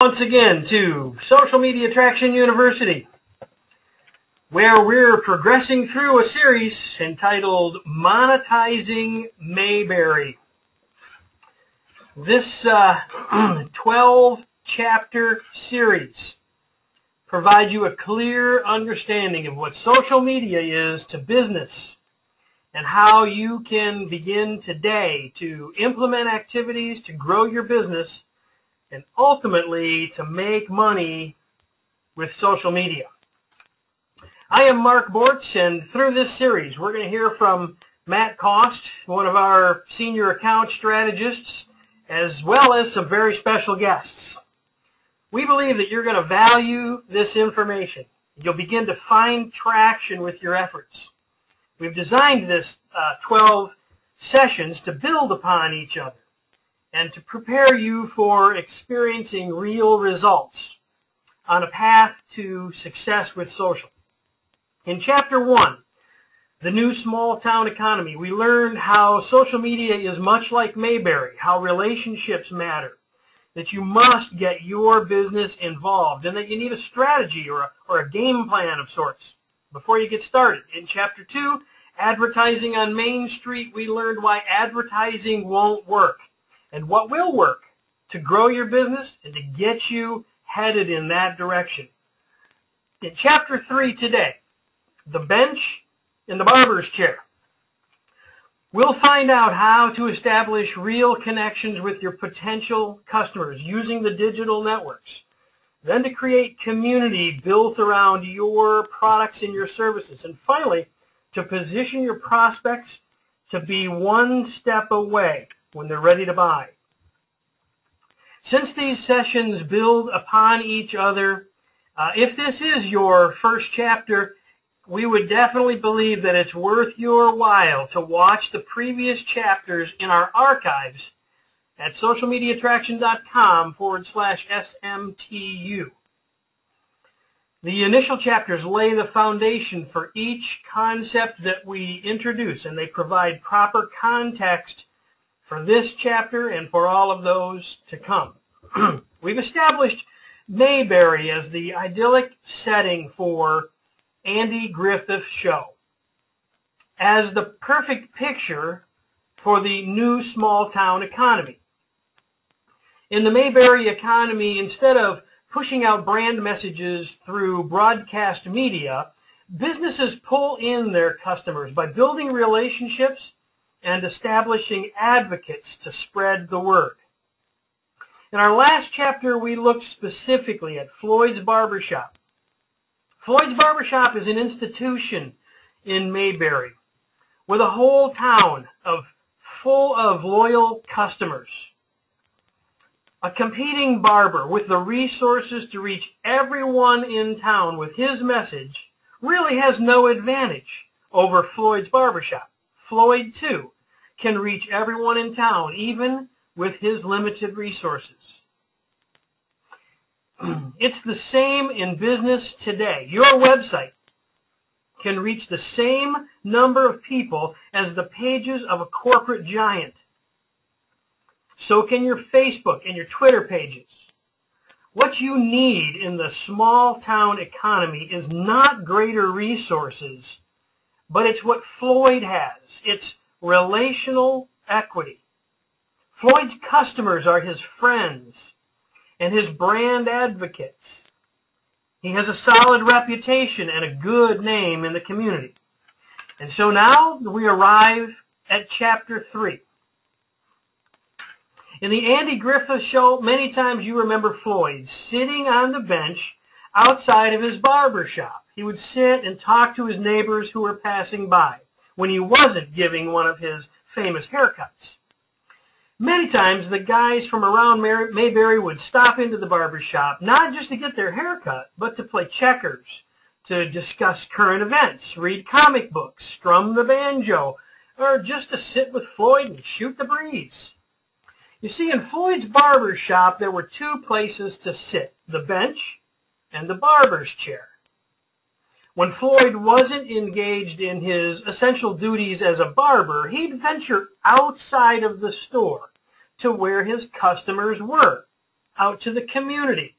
Once again to Social Media Traction University, where we're progressing through a series entitled Monetizing Mayberry. This 12-chapter series provides you a clear understanding of what social media is to business and how you can begin today to implement activities to grow your business and ultimately to make money with social media. I am Mark Bortz, and through this series we're going to hear from Matt Cost, one of our senior account strategists, as well as some very special guests. We believe that you're going to value this information. You'll begin to find traction with your efforts. We've designed this 12 sessions to build upon each other and to prepare you for experiencing real results on a path to success with social. In Chapter 1, The New Small Town Economy, we learned how social media is much like Mayberry, how relationships matter, that you must get your business involved, and that you need a strategy or a game plan of sorts before you get started. In Chapter 2, Advertising on Main Street, we learned why advertising won't work and what will work to grow your business and to get you headed in that direction. In Chapter 3 today, The Bench and the Barber's Chair, we'll find out how to establish real connections with your potential customers using the digital networks, then to create community built around your products and your services, and finally, to position your prospects to be one step away when they're ready to buy. Since these sessions build upon each other, if this is your first chapter, we would definitely believe that it's worth your while to watch the previous chapters in our archives at socialmediatraction.com/SMTU. The initial chapters lay the foundation for each concept that we introduce, and they provide proper context for this chapter and for all of those to come. We've established Mayberry as the idyllic setting for Andy Griffith's show, as the perfect picture for the new small town economy. In the Mayberry economy, instead of pushing out brand messages through broadcast media, businesses pull in their customers by building relationships and establishing advocates to spread the word. In our last chapter, we looked specifically at Floyd's Barbershop. Floyd's Barbershop is an institution in Mayberry with a whole town full of loyal customers. A competing barber with the resources to reach everyone in town with his message really has no advantage over Floyd's Barbershop. Floyd, too, can reach everyone in town, even with his limited resources. It's the same in business today. Your website can reach the same number of people as the pages of a corporate giant. So can your Facebook and your Twitter pages. What you need in the small town economy is not greater resources, but it's what Floyd has. It's relational equity. Floyd's customers are his friends and his brand advocates. He has a solid reputation and a good name in the community. And so now we arrive at Chapter 3. In the Andy Griffith show, many times you remember Floyd sitting on the bench outside of his barber shop. He would sit and talk to his neighbors who were passing by when he wasn't giving one of his famous haircuts. Many times the guys from around Mayberry would stop into the barber shop, not just to get their haircut, but to play checkers, to discuss current events, read comic books, strum the banjo, or just to sit with Floyd and shoot the breeze. You see, in Floyd's barber shop, there were two places to sit, the bench and the barber's chair. When Floyd wasn't engaged in his essential duties as a barber, he'd venture outside of the store to where his customers were. out to the community.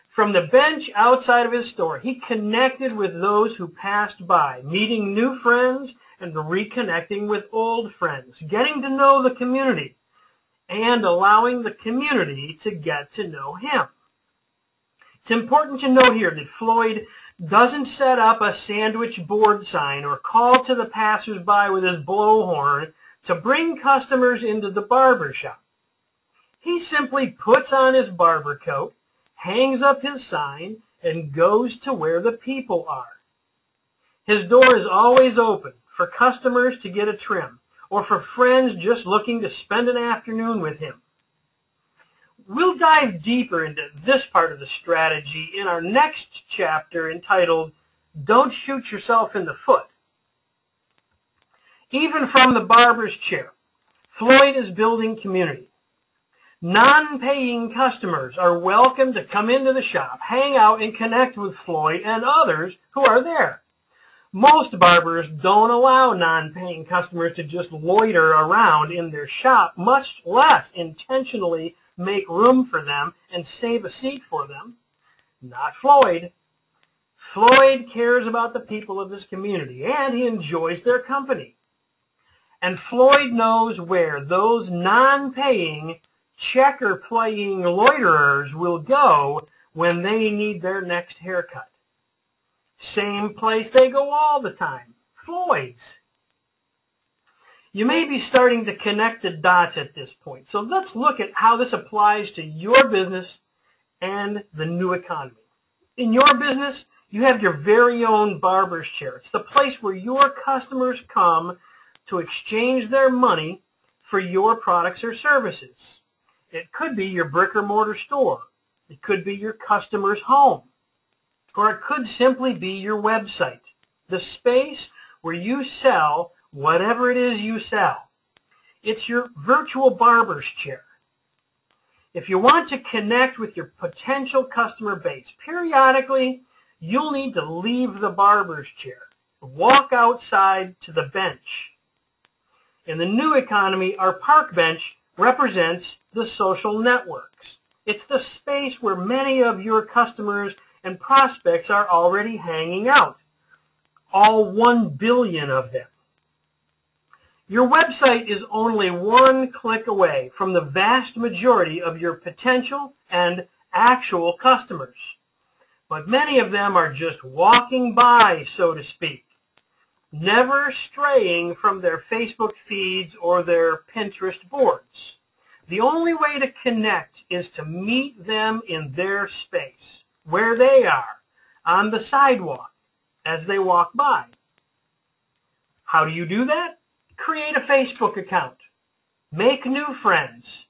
From the bench outside of his store, he connected with those who passed by, meeting new friends and reconnecting with old friends, getting to know the community, and allowing the community to get to know him. It's important to note here that Floyd doesn't set up a sandwich board sign or call to the passersby with his blowhorn to bring customers into the barber shop. He simply puts on his barber coat, hangs up his sign, and goes to where the people are. His door is always open for customers to get a trim or for friends just looking to spend an afternoon with him. We'll dive deeper into this part of the strategy in our next chapter entitled, Don't Shoot Yourself in the Foot. Even from the barber's chair, Floyd is building community. Non-paying customers are welcome to come into the shop, hang out, and connect with Floyd and others who are there. Most barbers don't allow non-paying customers to just loiter around in their shop, much less intentionally make room for them and save a seat for them. Not Floyd. Floyd cares about the people of his community, and he enjoys their company. And Floyd knows where those non-paying, checker-playing loiterers will go when they need their next haircut. Same place they go all the time, Floyd's. You may be starting to connect the dots at this point, so let's look at how this applies to your business and the new economy. In your business, you have your very own barber's chair. It's the place where your customers come to exchange their money for your products or services. It could be your brick or mortar store. It could be your customer's home. Or it could simply be your website, the space where you sell whatever it is you sell. It's your virtual barber's chair. If you want to connect with your potential customer base, periodically you'll need to leave the barber's chair, walk outside to the bench. In the new economy, our park bench represents the social networks. It's the space where many of your customers and prospects are already hanging out, all 1 billion of them. Your website is only one click away from the vast majority of your potential and actual customers, but many of them are just walking by, so to speak, never straying from their Facebook feeds or their Pinterest boards. The only way to connect is to meet them in their space, where they are, on the sidewalk, as they walk by. How do you do that? Create a Facebook account. Make new friends.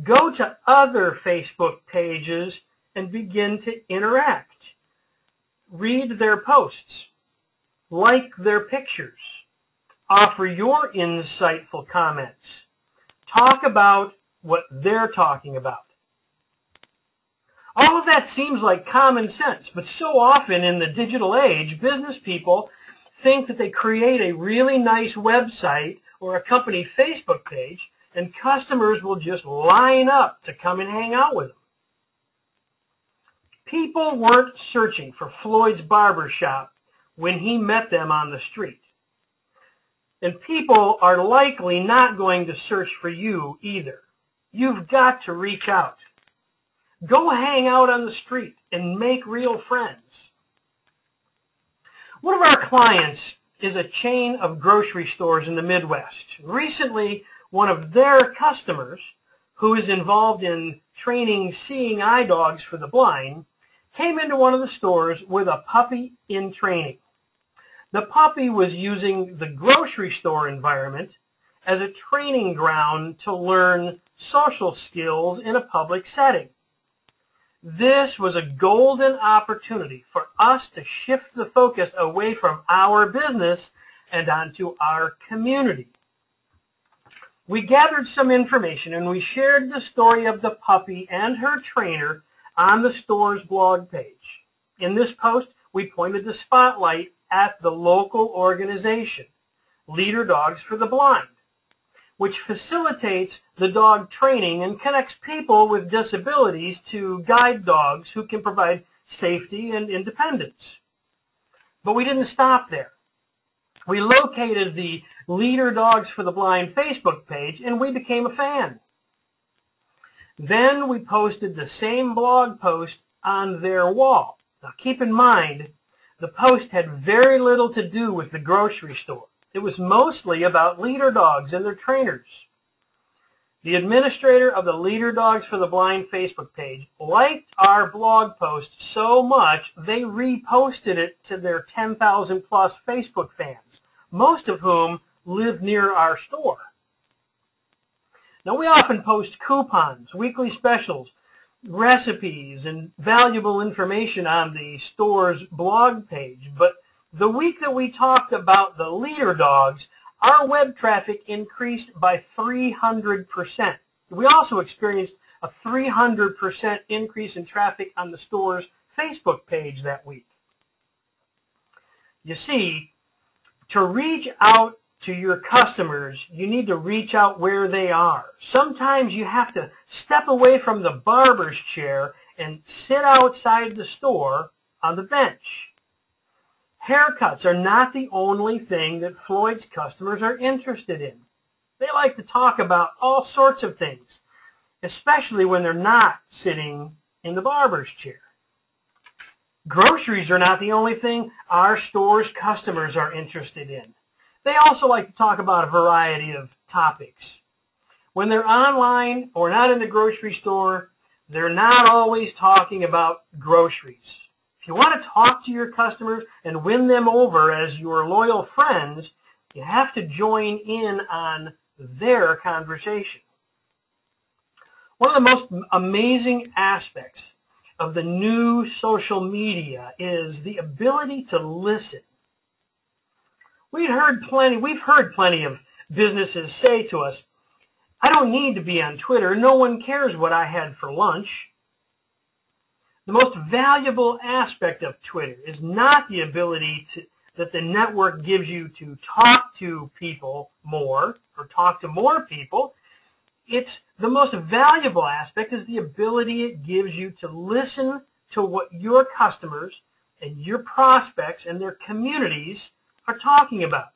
Go to other Facebook pages and begin to interact. Read their posts. Like their pictures. Offer your insightful comments. Talk about what they're talking about. All of that seems like common sense, but so often in the digital age, business people think that they create a really nice website or a company Facebook page, and customers will just line up to come and hang out with them. People weren't searching for Floyd's barber shop when he met them on the street. And people are likely not going to search for you either. You've got to reach out. Go hang out on the street and make real friends. One of our clients is a chain of grocery stores in the Midwest. Recently, one of their customers, who is involved in training seeing eye dogs for the blind, came into one of the stores with a puppy in training. The puppy was using the grocery store environment as a training ground to learn social skills in a public setting. This was a golden opportunity for us to shift the focus away from our business and onto our community. We gathered some information and we shared the story of the puppy and her trainer on the store's blog page. In this post, we pointed the spotlight at the local organization, Leader Dogs for the Blind. which facilitates the dog training and connects people with disabilities to guide dogs who can provide safety and independence. But we didn't stop there. We located the Leader Dogs for the Blind Facebook page, and we became a fan. Then we posted the same blog post on their wall. Now keep in mind, the post had very little to do with the grocery store. It was mostly about leader dogs and their trainers. The administrator of the Leader Dogs for the Blind Facebook page liked our blog post so much they reposted it to their 10,000 plus Facebook fans, most of whom live near our store. Now we often post coupons, weekly specials, recipes, and valuable information on the store's blog page, but the week that we talked about the leader dogs, our web traffic increased by 300%. We also experienced a 300% increase in traffic on the store's Facebook page that week. You see, to reach out to your customers, you need to reach out where they are. Sometimes you have to step away from the barber's chair and sit outside the store on the bench. Haircuts are not the only thing that Floyd's customers are interested in. They like to talk about all sorts of things, especially when they're not sitting in the barber's chair. Groceries are not the only thing our store's customers are interested in. They also like to talk about a variety of topics. When they're online or not in the grocery store, they're not always talking about groceries. If you want to talk to your customers and win them over as your loyal friends, you have to join in on their conversation. One of the most amazing aspects of the new social media is the ability to listen. We've heard plenty of businesses say to us, "I don't need to be on Twitter. No one cares what I had for lunch." The most valuable aspect of Twitter is not the ability that the network gives you to talk to people more or talk to more people. It's the most valuable aspect is the ability it gives you to listen to what your customers and your prospects and their communities are talking about.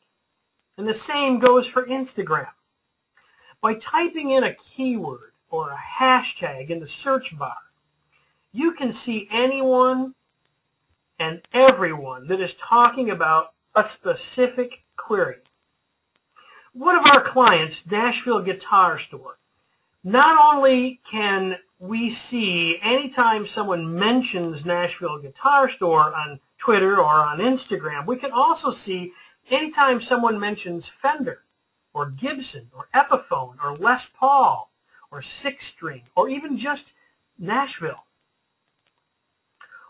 And the same goes for Instagram. By typing in a keyword or a hashtag in the search bar, you can see anyone and everyone that is talking about a specific query. One of our clients, Nashville Guitar Store, not only can we see anytime someone mentions Nashville Guitar Store on Twitter or on Instagram, we can also see anytime someone mentions Fender or Gibson or Epiphone or Les Paul or Six String or even just Nashville.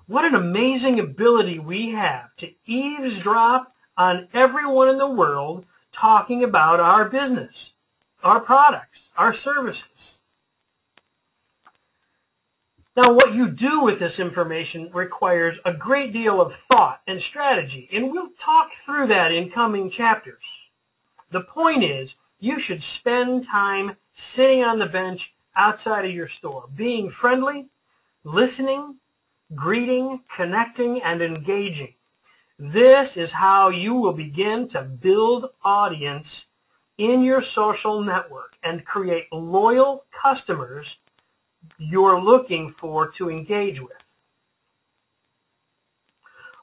What an amazing ability we have to eavesdrop on everyone in the world talking about our business, our products, our services. Now, what you do with this information requires a great deal of thought and strategy, and we'll talk through that in coming chapters. The point is, you should spend time sitting on the bench outside of your store, being friendly, listening, greeting, connecting, and engaging. This is how you will begin to build audience in your social network and create loyal customers you're looking for to engage with.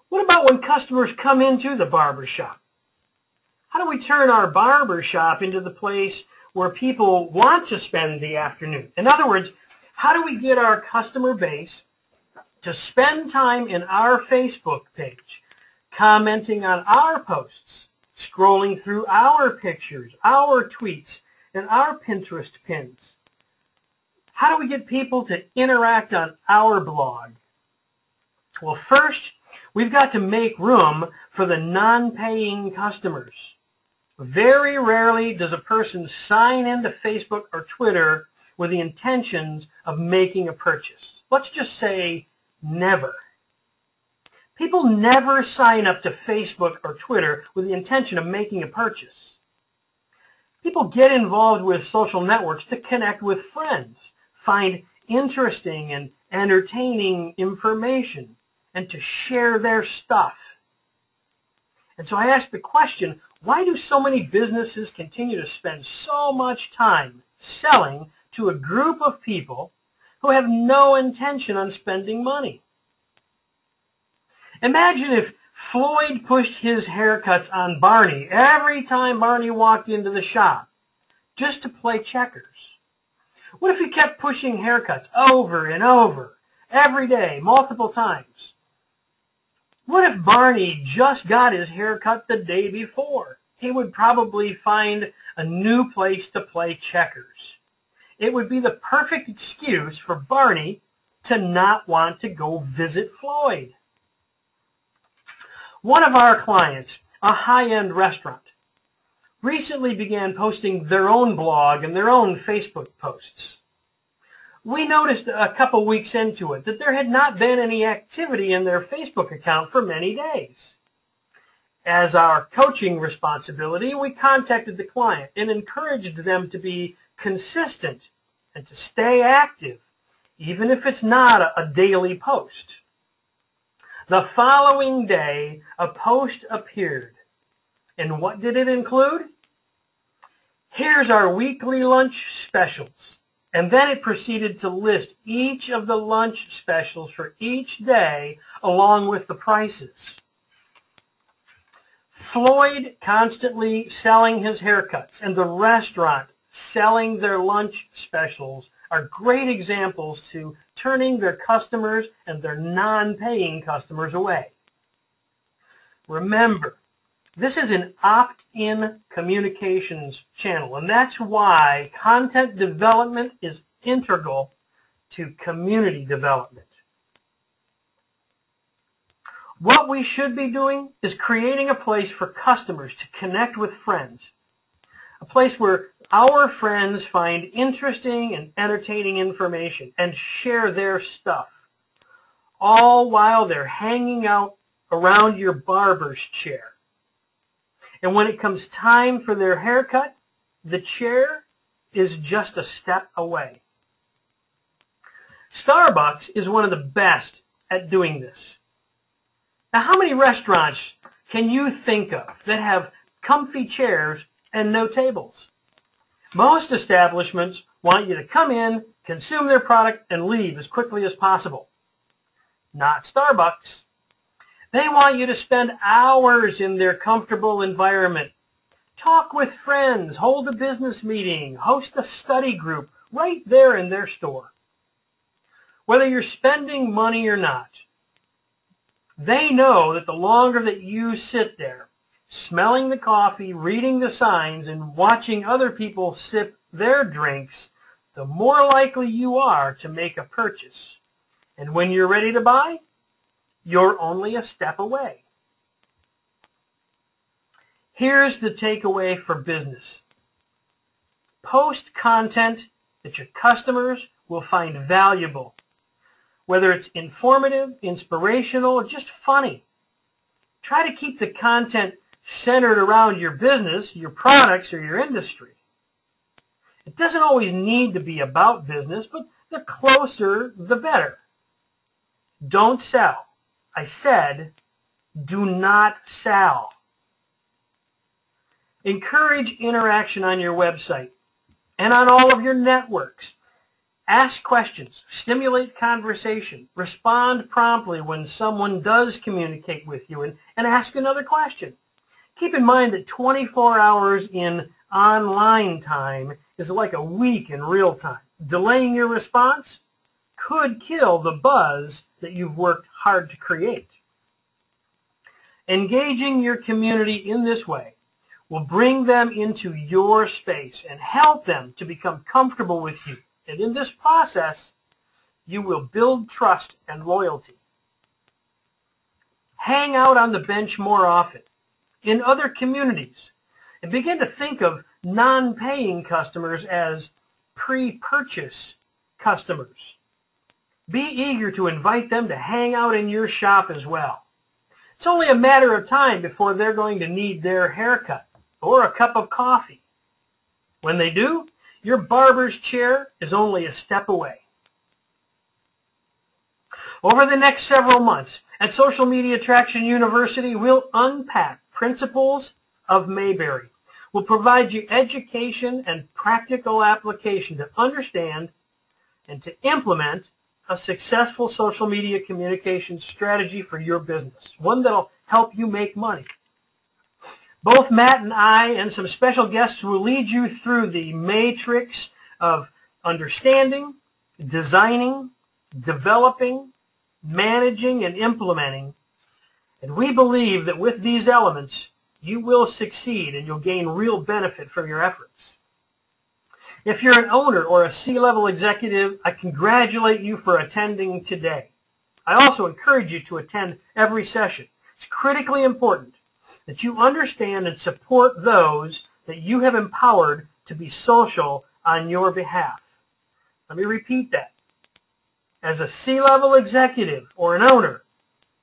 What about when customers come into the barber shop? How do we turn our barber shop into the place where people want to spend the afternoon? In other words, how do we get our customer base to spend time in our Facebook page, commenting on our posts, scrolling through our pictures, our tweets, and our Pinterest pins? How do we get people to interact on our blog? Well, first, we've got to make room for the non-paying customers. Very rarely does a person sign into Facebook or Twitter with the intentions of making a purchase. Let's just say never. People never sign up to Facebook or Twitter with the intention of making a purchase. People get involved with social networks to connect with friends, find interesting and entertaining information, and to share their stuff. And so I asked the question, why do so many businesses continue to spend so much time selling to a group of people who have no intention on spending money? Imagine if Floyd pushed his haircuts on Barney every time Barney walked into the shop just to play checkers. What if he kept pushing haircuts over and over every day, multiple times? What if Barney just got his haircut the day before? He would probably find a new place to play checkers. It would be the perfect excuse for Barney to not want to go visit Floyd. One of our clients, a high-end restaurant, recently began posting their own blog and their own Facebook posts. We noticed a couple weeks into it that there had not been any activity in their Facebook account for many days. As our coaching responsibility, we contacted the client and encouraged them to be consistent and to stay active, even if it's not a daily post. The following day, a post appeared. And what did it include? Here's our weekly lunch specials. And then it proceeded to list each of the lunch specials for each day along with the prices. Floyd constantly selling his haircuts and the restaurant selling their lunch specials are great examples to turning their customers and their non-paying customers away. Remember, this is an opt-in communications channel, and that's why content development is integral to community development. What we should be doing is creating a place for customers to connect with friends, a place where our friends find interesting and entertaining information and share their stuff, all while they're hanging out around your barber's chair. And when it comes time for their haircut, the chair is just a step away. Starbucks is one of the best at doing this. Now, how many restaurants can you think of that have comfy chairs and no tables? Most establishments want you to come in, consume their product, and leave as quickly as possible. Not Starbucks. They want you to spend hours in their comfortable environment. Talk with friends, hold a business meeting, host a study group right there in their store. Whether you're spending money or not, they know that the longer that you sit there, smelling the coffee, reading the signs, and watching other people sip their drinks, the more likely you are to make a purchase. And when you're ready to buy, you're only a step away. Here's the takeaway for business. Post content that your customers will find valuable, whether it's informative, inspirational, or just funny. Try to keep the content centered around your business, your products, or your industry. It doesn't always need to be about business, but the closer, the better. Don't sell. I said, do not sell. Encourage interaction on your website and on all of your networks. Ask questions, stimulate conversation, respond promptly when someone does communicate with you, and ask another question. Keep in mind that 24 hours in online time is like a week in real time. Delaying your response could kill the buzz that you've worked hard to create. Engaging your community in this way will bring them into your space and help them to become comfortable with you. And in this process, you will build trust and loyalty. Hang out on the bench more often in other communities and begin to think of non-paying customers as pre-purchase customers. Be eager to invite them to hang out in your shop as well. It's only a matter of time before they're going to need their haircut or a cup of coffee. When they do, your barber's chair is only a step away. Over the next several months at Social Media Traction University, we'll unpack principles of Mayberry. We'll provide you education and practical application to understand and to implement a successful social media communication strategy for your business, one that'll help you make money. Both Matt and I and some special guests will lead you through the matrix of understanding, designing, developing, managing, and implementing. And we believe that with these elements, you will succeed and you'll gain real benefit from your efforts. If you're an owner or a C-level executive, I congratulate you for attending today. I also encourage you to attend every session. It's critically important that you understand and support those that you have empowered to be social on your behalf. Let me repeat that. As a C-level executive or an owner,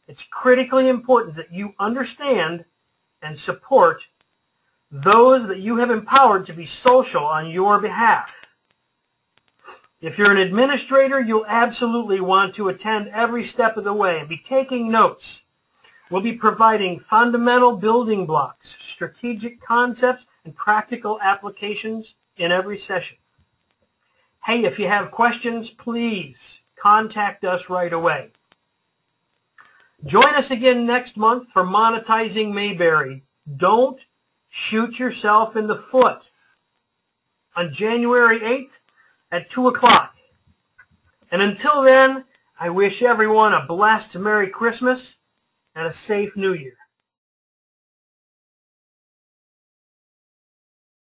it's critically important that you understand and support those that you have empowered to be social on your behalf. If you're an administrator, you'll absolutely want to attend every step of the way and be taking notes. We'll be providing fundamental building blocks, strategic concepts, and practical applications in every session. Hey, if you have questions, please contact us right away. Join us again next month for Monetizing Mayberry. Don't shoot yourself in the foot on January 8th at 2 o'clock. And until then, I wish everyone a blessed Merry Christmas and a safe New Year.